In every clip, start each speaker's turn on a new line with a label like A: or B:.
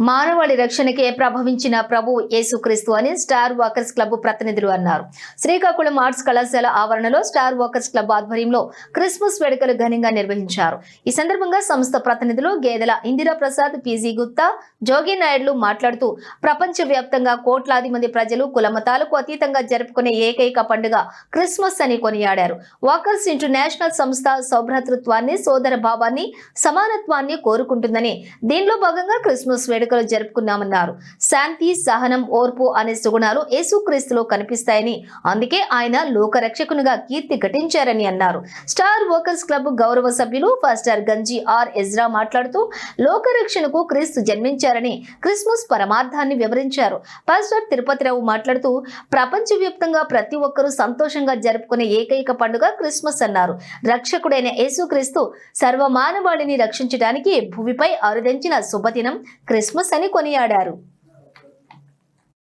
A: మానవాళి రక్షణకే ప్రభవించిన ప్రభు యేసుక్రీస్తు అని స్టార్ వాకర్స్ క్లబ్ ప్రతినిధులు అన్నారు. శ్రీకాకుళం ఆర్ట్స్ కళాశాల ఆవరణలో స్టార్ వాకర్స్ క్లబ్ ఆధ్వర్యంలో క్రిస్మస్ వేడుకలు ఘనంగా నిర్వహించారు. ఈ సందర్భంగా సంస్థ ప్రతినిధులు గేదెల ఇందిరా ప్రసాద్, పీజీ గుప్తా, జోగి నాయుడులు మాట్లాడుతూ ప్రపంచ వ్యాప్తంగా కోట్లాది మంది ప్రజలు కులమతాలకు అతీతంగా జరుపుకునే ఏకైక పండుగ క్రిస్మస్ అని కొనియాడారు. వాకర్స్ ఇంటర్నేషనల్ సంస్థ సౌభ్రాతృత్వాన్ని, సోదర భావాన్ని, సమానత్వాన్ని కోరుకుంటుందని దీనిలో భాగంగా క్రిస్మస్ వేడుకలు జరుపుకున్నామన్నారు. శాంతి, సహనం, ఓర్పు అనే సుగుణాలు యేసుక్రీస్తులో కనిపిస్తాయని, అందుకే ఆయన లోకరక్షకునిగా కీర్తి ఘటించారని అన్నారు. స్టార్ వర్కర్స్ క్లబ్ గౌరవ సభ్యులు పాస్టర్ గంజి ఆర్ ఎజ్రా మాట్లాడుతూ లోకరక్షణకు క్రీస్తు జన్మించారని, క్రిస్మస్ పరమార్థాన్ని వివరించారు. పాస్టర్ తిరుపతిరావు మాట్లాడుతూ ప్రపంచవ్యాప్తంగా ప్రతి ఒక్కరూ సంతోషంగా జరుపుకునే ఏకైక పండుగ క్రిస్మస్ అన్నారు. రక్షకుడైన యేసుక్రీస్తు సర్వమానవాళిని రక్షించడానికి భూమిపై అరుదించిన శుభదినం క్రిస్మస్ అని కొనియాడారు.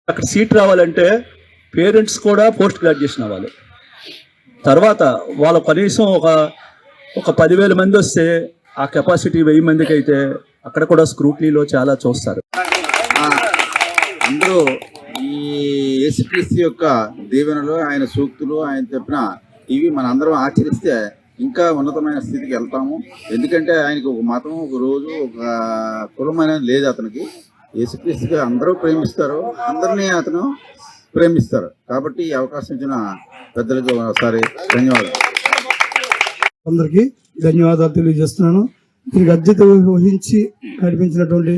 B: అక్కడ సీట్ రావాలంటే పేరెంట్స్ కూడా పోస్ట్ గ్రాడ్యుయేషన్ అవ్వాలి. తర్వాత వాళ్ళ కనీసం ఒక 10,000 మంది వస్తే ఆ కెపాసిటీ 1000 మందికి అయితే అక్కడ కూడా స్క్రూట్నీలో చాలా చూస్తారు.
C: అందరూ ఈ యేసుక్రీస్తు యొక్క దీవెనలు, ఆయన సూక్తులు, ఆయన చెప్పిన ఇవి మనందరం ఆచరిస్తే ఇంకా ఉన్నతమైన స్థితికి వెళ్తాము. ఎందుకంటే ఆయనకి ఒక మతం, ఒక రోజు, ఒక కులం అనేది లేదు. అతనికి యేసుక్రీస్తుగా అందరూ ప్రేమిస్తారు, అందరినీ అతను ప్రేమిస్తారు. కాబట్టి ఈ అవకాశం ఇచ్చిన పెద్దలకు ఒకసారి ధన్యవాదాలు.
D: అందరికీ ధన్యవాదాలు తెలియజేస్తున్నాను. దీనికి అధ్యత వహించి నడిపించినటువంటి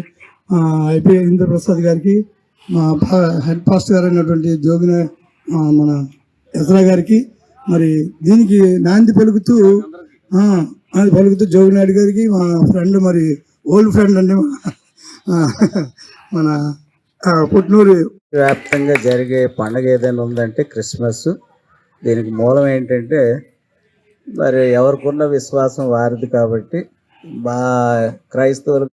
D: ఐపీ ఇంద్రప్రసాద్ గారికి, మా హెడ్ పాస్టర్ గారు అయినటువంటి జోగిన మన ఎజ్రా గారికి, మరి దీనికి నాంది పలుకుతూ జోగినాయుడు గారికి, మా ఫ్రెండ్, మరి ఓల్డ్ ఫ్రెండ్ అండి మన పుట్నూరు.
E: వ్యాప్తంగా జరిగే పండుగ ఏదైనా ఉందంటే క్రిస్మస్. దీనికి మూలం ఏంటంటే మరి ఎవరికున్న విశ్వాసం వారిది కాబట్టి క్రైస్తవులు